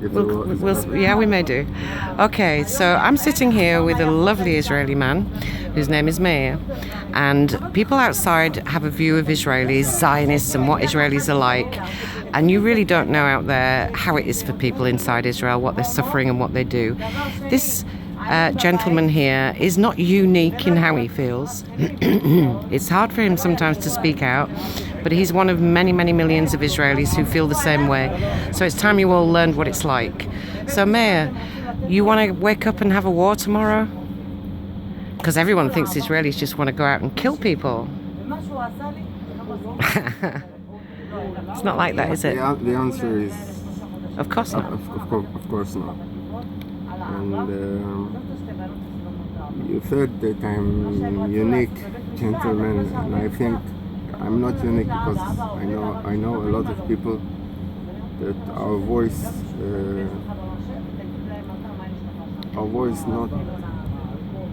Yeah, we may do. Okay, so I'm sitting here with a lovely Israeli man whose name is Meir, and people outside have a view of Israelis, Zionists, and what Israelis are like, and you really don't know out there how it is for people inside Israel, what they're suffering and what they do. This gentleman here is not unique in how he feels. It's hard for him sometimes to speak out, but he's one of many, many millions of Israelis who feel the same way. So it's time you all learned what it's like. So Meir, you want to wake up and have a war tomorrow? Because everyone thinks Israelis just want to go out and kill people. It's not like that, is it? The answer is... Of course not. Of course not. And you said that I'm unique gentleman, and I think I'm not unique because I know a lot of people that our voice not.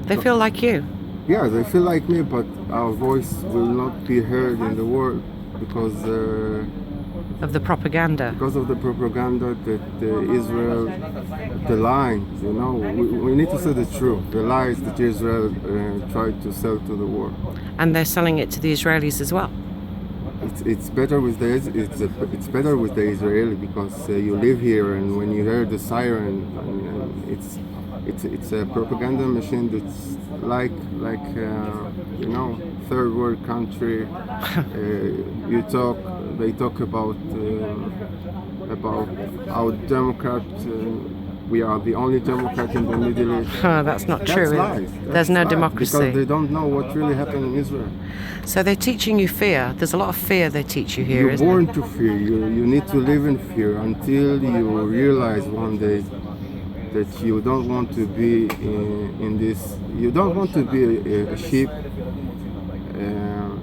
They feel like you. Yeah, they feel like me, but our voice will not be heard in the world because of the propaganda. Because of the propaganda that Israel, the lies, we need to say the truth. The lies that Israel tried to sell to the world. And they're selling it to the Israelis as well. It's better with it's better with the Israeli because you live here, and when you hear the siren, it's a propaganda machine that's like third world country. They talk about how Democrat. We are the only Democrat in the Middle East. That's not true. Lies. There's no democracy. Because they don't know what really happened in Israel. So they're teaching you fear. There's a lot of fear they teach you here, isn't there? You're born to fear. You need to live in fear until you realize one day that you don't want to be in this. You don't want to be a sheep.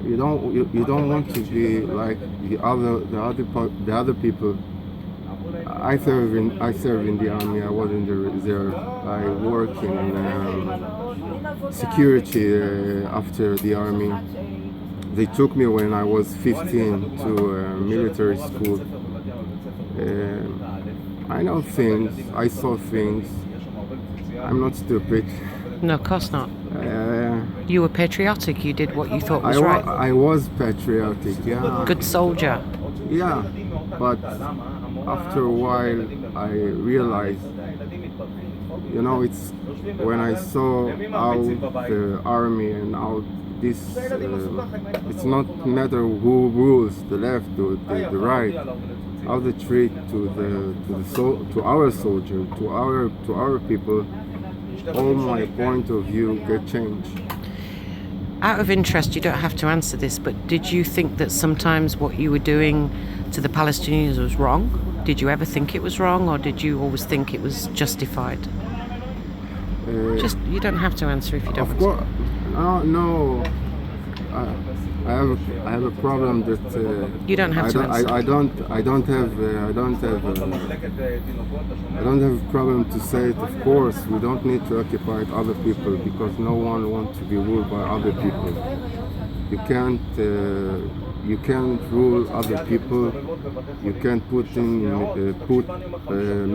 You don't want to be like the other people. I serve in the army. I was in the reserve. I work in security after the army. They took me when I was 15 to military school. I know things. I saw things. I'm not stupid. No, of course not. You were patriotic. You did what you thought was right. I was patriotic. Yeah. Good soldier. Yeah, but after a while I realized, it's when I saw how the army and how this, it's not matter who rules, the left or the right, how they treat to our soldier, to our people. All my point of view get changed. Out of interest, you don't have to answer this, but did you think that sometimes what you were doing to the Palestinians was wrong? Did you ever think it was wrong, or did you always think it was justified? You don't have to answer if you don't. Of course, no. I have a problem that you don't have to answer. I don't have a problem to say it. Of course, we don't need to occupy other people because no one wants to be ruled by other people. You can't rule other people. You can't put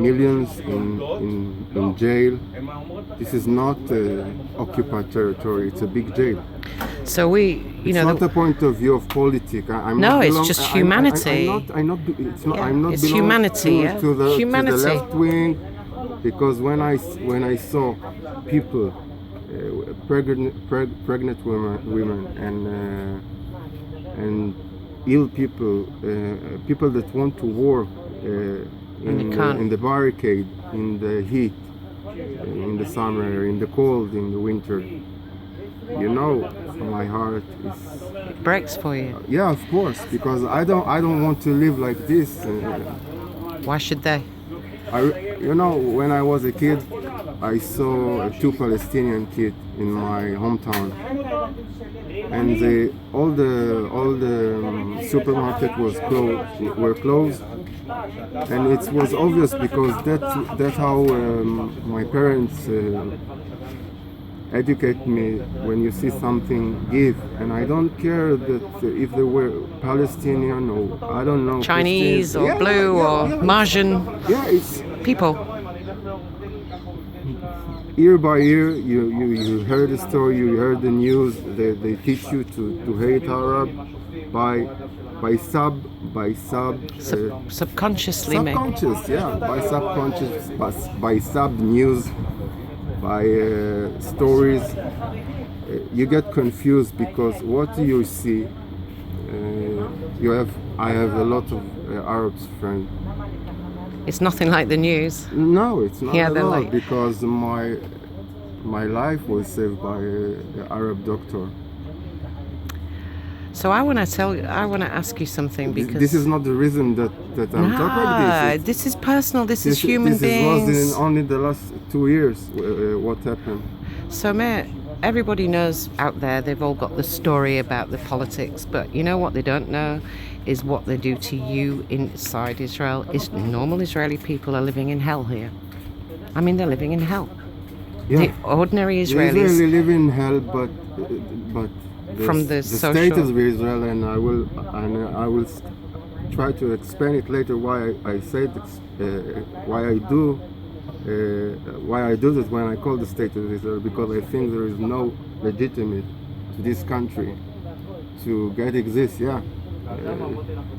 millions in jail. This is not occupied territory. It's a big jail. So it's not a point of view of politics. It's just humanity. It's humanity. To the left wing, because when I saw people, pregnant women and ill people, people that want to work in the barricade, in the heat, in the summer, in the cold, in the winter. My heart it breaks for you. Yeah, of course, because I don't want to live like this. Why should they? When I was a kid, I saw 2 Palestinian kids in my hometown, and all the supermarket were closed, and it was obvious because that's how my parents educate me. When you see something, give, and I don't care that if they were Palestinian or I don't know, Chinese or blue or Marjan. Yeah, people. Year by year, you heard the story, you heard the news. They teach you to hate Arab by Subconsciously, maybe. subconscious, yeah, by subconscious, by sub news, by stories. You get confused because what do you see? I have a lot of Arabs friends. It's nothing like the news. No, it's not Yeah, at they're all like- because my life was saved by the Arab doctor. So I want to ask you something because This is not the reason that I'm talking about this. This is personal. This is human beings. Was in only the last 2 years what happened. So, Mayor, everybody knows out there, they've all got the story about the politics, but you know what they don't know is what they do to you inside Israel. Normal Israeli people are living in hell here. I mean, they're living in hell. Yeah. The ordinary The Israelis. Israeli live in hell, but From the state social- of Israel, and I will try to explain it later why I say this, why I do this when I call the state of Israel, because I think there is no legitimate to this country to get exist. Yeah,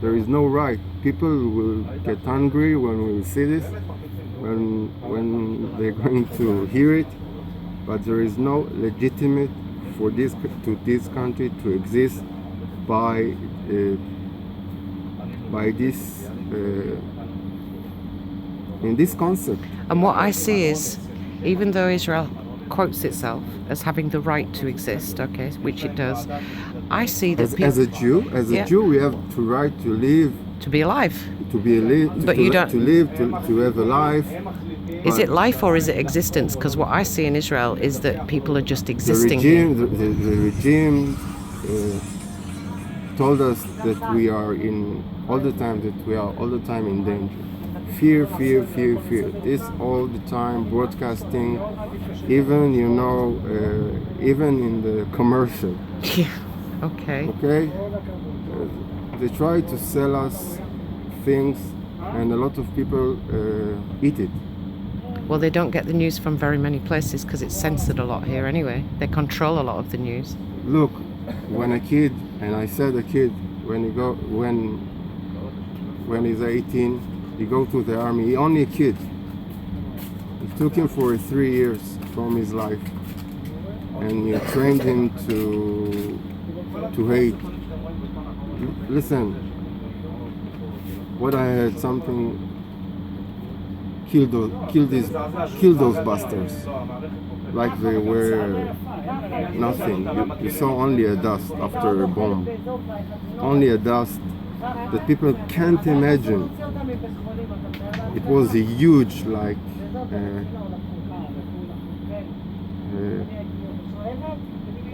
there is no right. People will get angry when we see this, when they're going to hear it, but there is no legitimate for this country to exist by this in this concept. And what I see is, even though Israel quotes itself as having the right to exist, okay, which it does, I see that As a Jew, Yeah. Jew, we have the right to live, to be alive. But you don't- to live, to have a life. Is it life or is it existence? Because what I see in Israel is that people are just The existing. regime told us that we are all the time in danger. Fear. This all the time broadcasting, even even in the commercial. Yeah. Okay. Okay, they try to sell us things, and a lot of people eat it. Well, they don't get the news from very many places because it's censored a lot here anyway. They control a lot of the news. Look, when a kid, and I said a kid, when he's 18, he go to the army. He only a kid. It took him for 3 years from his life, and you trained him to hate. Listen, what I heard something. Kill those bastards, like they were nothing. You saw only a dust after a bomb, only a dust that people can't imagine. It was a huge, like,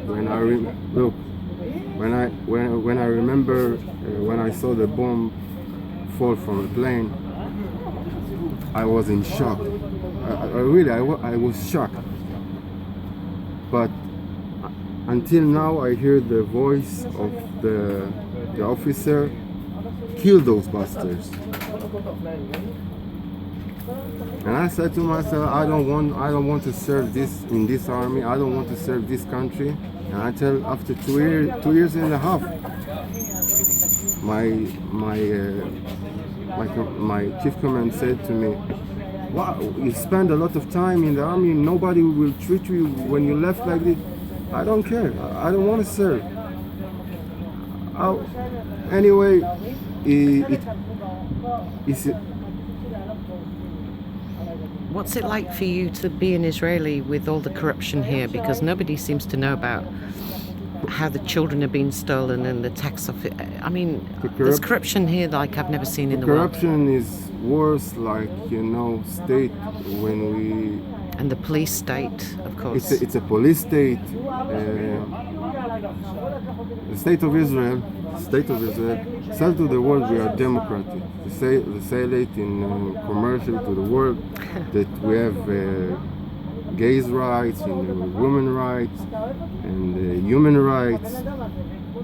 when I remember when I saw the bomb fall from a plane, I was in shock. I was shocked. But until now, I hear the voice of the officer, kill those bastards. And I said to myself, I don't want to serve in this army. I don't want to serve this country. And I tell, after 2 years and a half, my chief command said to me, "Wow, you spend a lot of time in the army. Nobody will treat you when you left like this." I don't care. I don't want to serve. Anyway, it's What's it like for you to be an Israeli with all the corruption here? Because nobody seems to know about how the children are being stolen and the tax office. I mean, there's corruption here like I've never seen in the world. corruption is worse, like, state when we. And the police state, of course. It's a police state. The state of Israel said to the world we are democratic. They say it in commercial to the world that we have gays' rights and women rights and human rights.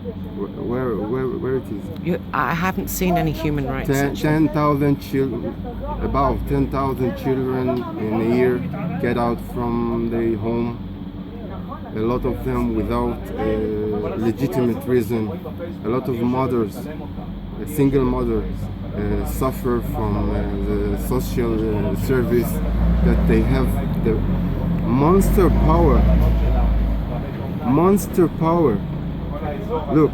Where it is? I haven't seen any human rights. 10,000 children, about 10,000 children in a year get out from their home. A lot of them without legitimate reason. A lot of mothers, single mothers, suffer from the social service that they have the monster power. Monster power. Look,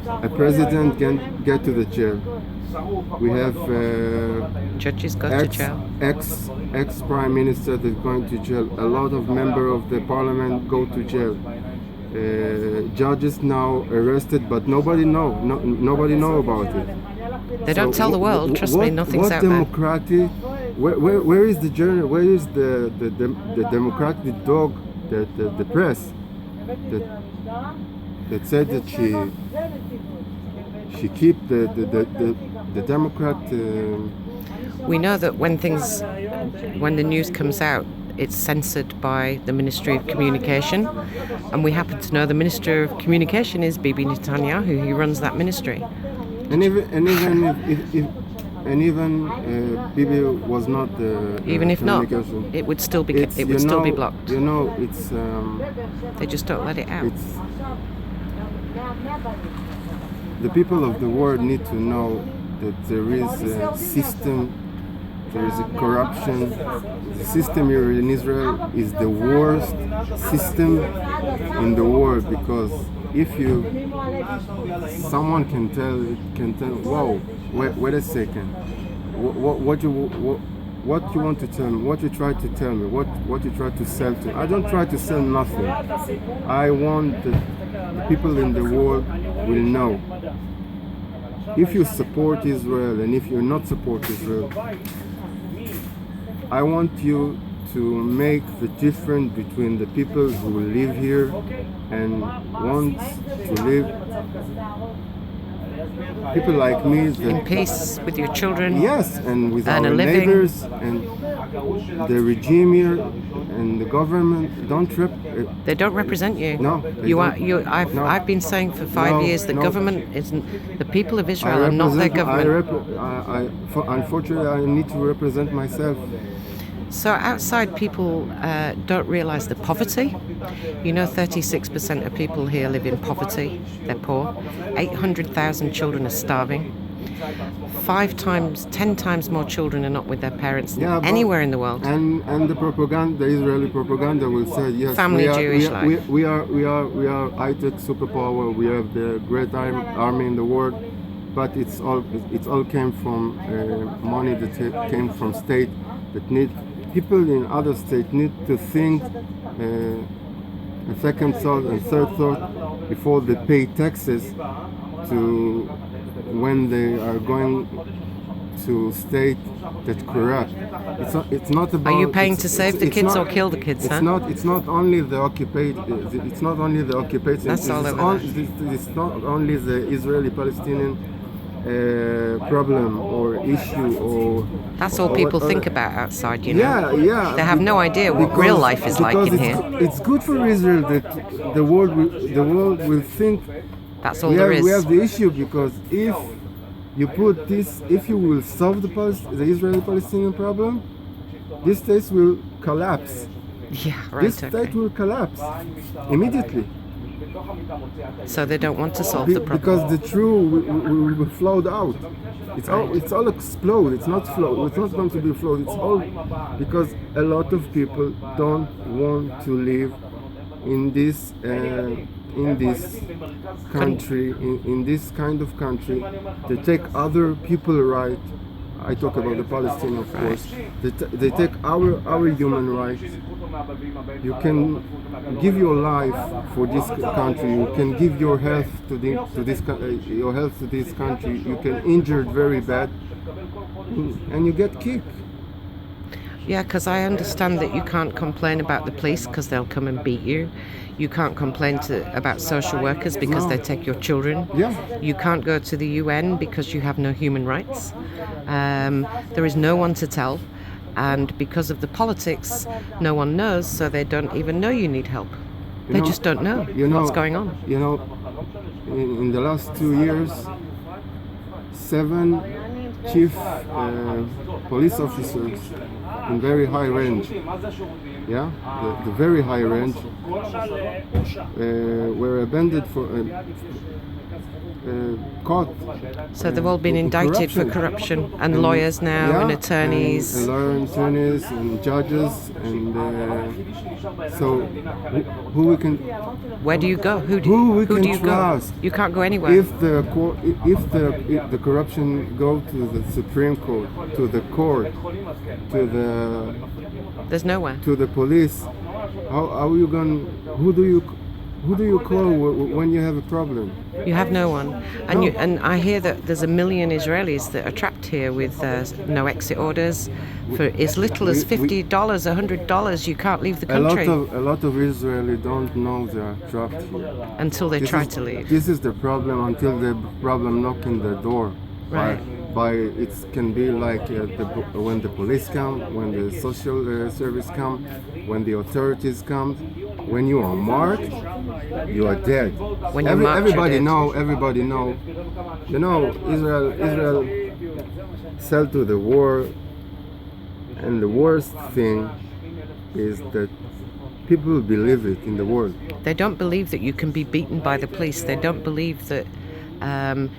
a president can get to the jail. We have Judges go to jail. Ex prime minister that's going to jail. A lot of members of the parliament go to jail. Judges now arrested, but nobody know about it. They don't tell the world. Trust me, nothing's out there. Democratic? Where is the journal? Where is the democratic dog? The press that said that she keep the Democrat. We know that when the news comes out, it's censored by the Ministry of Communication, and we happen to know the Minister of Communication is Bibi Netanyahu. He runs that ministry. And even Bibi was not the even if not, it would still be still be blocked. You know, it's they just don't let it out. The people of the world need to know that there is a system, there is a corruption. The system here in Israel is the worst system in the world, because if someone can tell, whoa, wait a second, what you want to tell me, what you try to tell me, what you try to sell to me. I don't try to sell nothing. I want the people in the world will know. If you support Israel and if you not support Israel, I want you to make the difference between the people who live here and want to live, people like me that, in peace with your children. Yes, and with and our neighbors, and the regime here and the government they don't represent you. No, I've been saying for 5 years the government isn't, the people of Israel are not their government. Unfortunately, I need to represent myself. So outside people don't realise the poverty. 36% of people here live in poverty. They're poor. 800,000 children are starving. 10 times more children are not with their parents than anywhere in the world. And the propaganda, the Israeli propaganda will say, yes, family Jewish life. We are high-tech superpower. We have the great army in the world, but it's all came from money that came from state that need. People in other states need to think a second thought and third thought before they pay taxes to when they are going to state that corrupt. It's not about. Are you paying to save the kids or kill the kids? It's not only the occupied. It's not only the occupation. That's all it's not only the Israeli-Palestinian problem or issue or. That's all people think about outside, Yeah. They have no idea what real life is like in here. It's good for Israel that the world will think. That's all there is. We have the issue, because if you put this, if you will solve the Israeli-Palestinian problem, this state will collapse. Yeah, right. This state will collapse immediately. So they don't want to solve the problem. Because the truth will flow out. It's all explode. It's not flow. It's not going to be flow. It's all because a lot of people don't want to live in this country, in this kind of country. They take other people's right. I talk about the Palestinians, of course. They take our human rights. You can give your life for this country. You can give your health to this country. You can injure it very bad, and you get kicked. Yeah, because I understand that you can't complain about the police because they'll come and beat you. You can't complain about social workers because they take your children. Yeah. You can't go to the UN because you have no human rights. There is no one to tell. And because of the politics, no one knows, so they don't even know you need help. They just don't know what's going on. in the last 2 years, 7 chief police officers in very high range, yeah, the very high range, were abandoned for caught. So they've all been indicted for corruption, and lawyers now, yeah, and attorneys. and attorneys and judges, and so who we can, Where do you go? Who do we can you trust? go? You can't go anywhere. If the corruption go to the Supreme Court, to the court, There's nowhere. to the police, how are you going? Who do you call when you have a problem? You have no one, and No. and I hear that there's 1 million Israelis that are trapped here with no exit orders for as little as $50, $100. You can't leave the country A lot of Israelis don't know they are trapped here until they try to leave. This is the problem until the problem knocking the door. Right. By it can be like when the police come, when the social service come, when the authorities come. When you are marked, you are dead. When you're marked, everybody you're dead. Everybody know. You know, Israel sell to the war, and the worst thing is that people believe it in the world. They don't believe that you can be beaten by the police. They don't believe that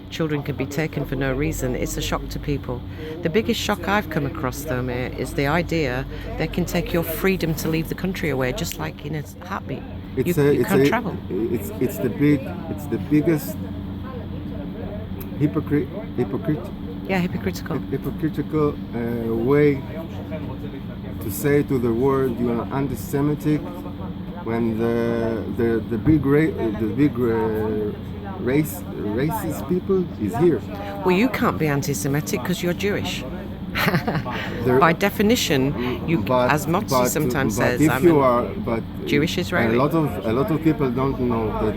children can be taken for no reason. It's a shock to people. The biggest shock I've come across, though, Mayor, is the idea they can take your freedom to leave the country away, just like in a heartbeat. You can't travel. It's the biggest hypocritical way to say to the world you are anti-Semitic when the big racist people is here. Well, you can't be anti-Semitic because you're Jewish. By definition, as Motzi sometimes says, if I'm you a are, Jewish Israeli. A lot of people don't know that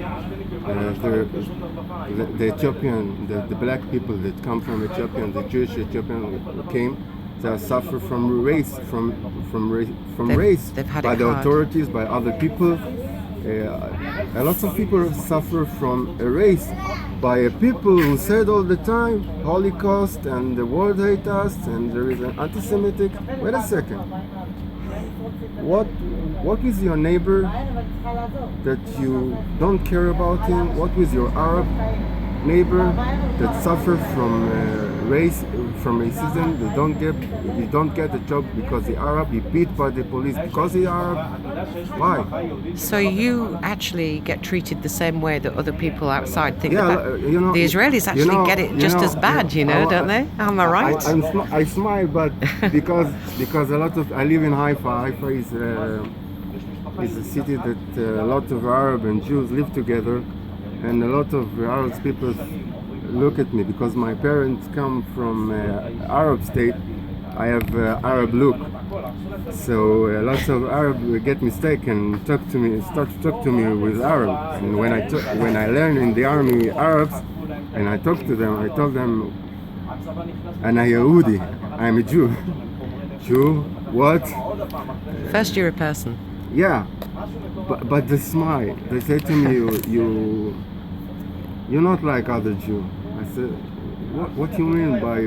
the Ethiopian, the black people that come from Ethiopia, the Jewish Ethiopian came, they suffer from race, They've had by it the hard. authorities, by other people. A lot of people suffer from a race by people who said all the time Holocaust and the world hate us and there is an anti-Semitic. Wait a second. What is your neighbor that you don't care about him? What is your Arab neighbor that suffer from racism? You don't get a job because the Arab, he beat by the police because he Arab. Why? So you actually get treated the same way that other people outside think. Yeah, that the Israelis actually get it just as bad, don't they? Am I right? I smile, but because a lot of I live in Haifa. Haifa is a city that a lot of Arab and Jews live together, and a lot of Arab people look at me because my parents come from Arab state. I have Arab look, so lots of Arab get mistaken and start to talk to me with Arab. And when I learn in the army Arabs, and I talk to them, I tell them, "Ana Yehudi, I'm a Jew." Jew? What? First, you're a person. Yeah, but the smile. They say to me, you're not like other Jew. I said, what do you mean by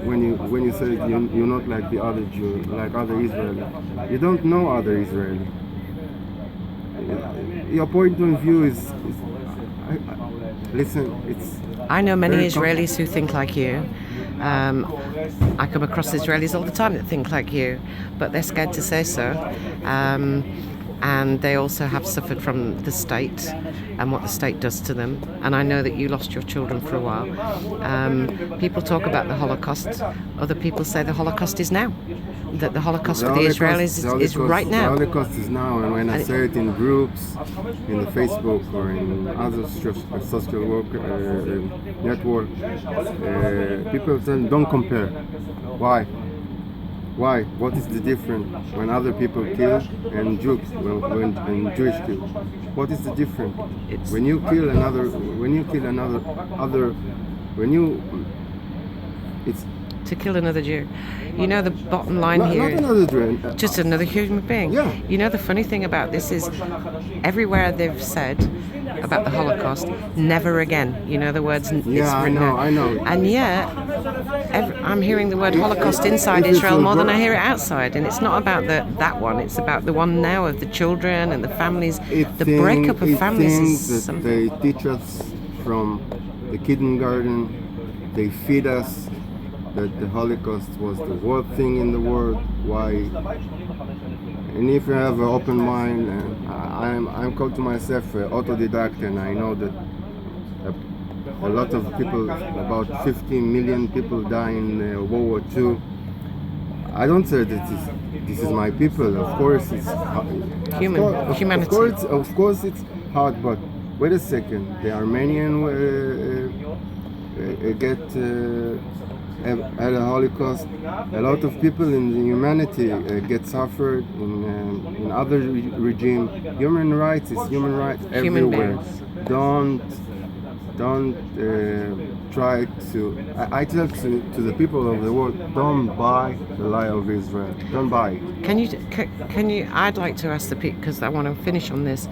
when you say you're not like the other Jew, like other Israeli? You don't know other Israeli. Your point of view is listen. I know many very Israelis who think like you. I come across Israelis all the time that think like you, but they're scared to say so. And they also have suffered from the state and what the state does to them. And I know that you lost your children for a while. People talk about the Holocaust. Other people say the Holocaust is now. That the Holocaust for the Israelis is right now. The Holocaust is now, and when I say it in groups, in the Facebook or in other social work network, people say, don't compare. Why? Why? What is the difference when other people kill and Jews and Jewish kill? What is the difference? When you kill to kill another Jew. You know, the bottom line Not here, another dream. just another human being. Yeah. You know, the funny thing about this is everywhere they've said about the Holocaust, never again. You know the words. It's Yeah, written out. I know. And yet, I'm hearing the word Holocaust inside If it's Israel more than I wrong- hear it outside. And it's not about that one. It's about the one now of the children and the families. The breakup of families things is that something. they teach us from the kindergarten. They feed us that the Holocaust was the worst thing in the world. Why? And if you have an open mind, and I'm called to myself autodidact, and I know that a lot of people, about 15 million people, die in World War II. I don't say that this is my people. Of course, it's Humanity. Of course, it's hard. But wait a second, the Armenian had a Holocaust. A lot of people in the humanity get suffered in other regime. Human rights is human rights Human everywhere. beings. Don't try to. I tell to the people of the world, don't buy the lie of Israel. Don't buy it. Can you? I'd like to ask the people, because I want to finish on this.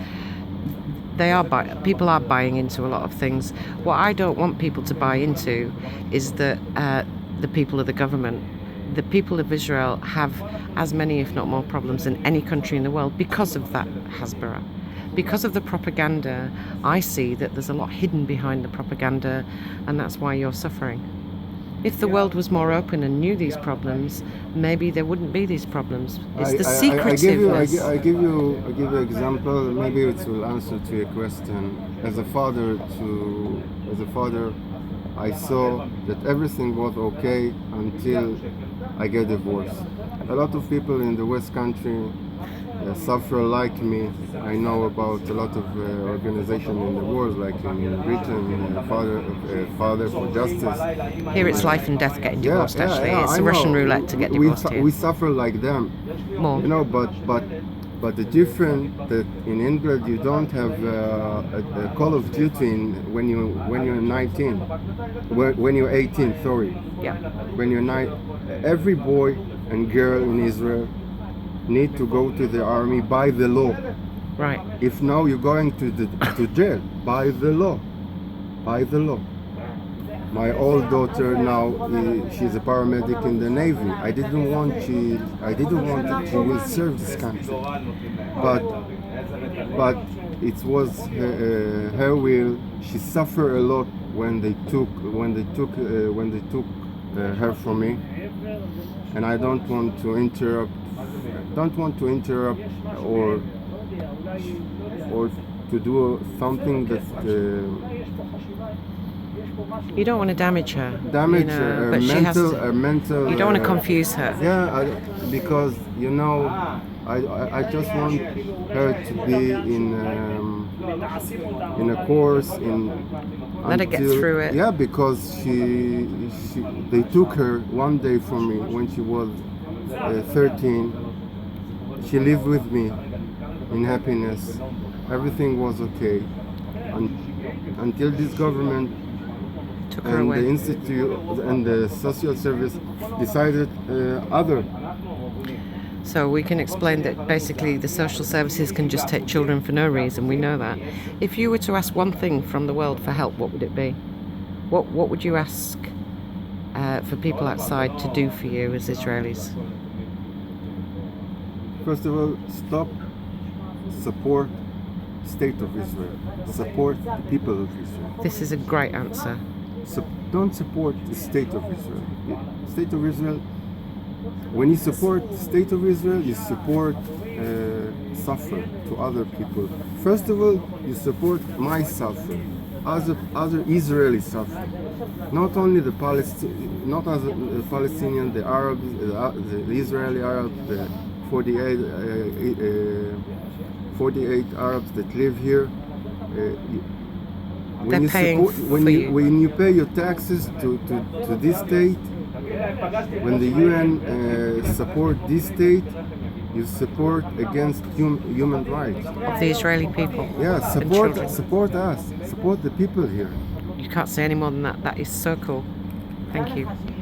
People are buying into a lot of things. What I don't want people to buy into is that the people of the government, the people of Israel, have as many, if not more, problems than any country in the world because of that Hasbara. Because of the propaganda, I see that there's a lot hidden behind the propaganda, and that's why you're suffering. If the world was more open and knew these problems, maybe there wouldn't be these problems. It's the secretiveness. I give you an example. Maybe it will answer to your question. As a father, I saw that everything was okay until I get divorced. A lot of people in the West Country suffer like me. I know about a lot of organizations in the world, like in Britain, Father for Justice. Here it's life and death getting divorced, actually. It's I a Russian know. roulette to get divorced here. We suffer like them. More. You know, but the difference that in England you don't have a Call of Duty when you're 19, when you're 18. Sorry. Yeah. When you're 9, every boy and girl in Israel need to go to the army by the law. Right. If now you're going to jail, by the law. My old daughter now, she's a paramedic in the Navy. I didn't want that she will serve this country, but it was her will. She suffered a lot when they took her from me, and I don't want to interrupt. or to do something that You don't want to damage her. damage her her mental. to, Her mental. you don't want to confuse her. Yeah, because I just want her to be in a course Let her get through it. Yeah, because they took her one day from me when she was 13. She lived with me in happiness. Everything was okay until this government Took her and away. the institute and the social service decided other. So we can explain that basically the social services can just take children for no reason. We know that. If you were to ask one thing from the world for help, what would it be? What would you ask for people outside to do for you as Israelis? First of all, stop, support state of Israel, support the people of Israel. This is a great answer. Don't support the state of Israel. State of Israel. When you support the state of Israel, you support suffer to other people. First of all, you support my suffering, other Israeli suffering. Not only the Palestinian, the Arabs, the Israeli Arabs, the 48 Arabs that live here. When you pay your taxes to this state, when the UN support this state, you support against human rights Of the Israeli people. Yeah, and children. support us, support the people here. You can't say any more than that. That is so cool. Thank you.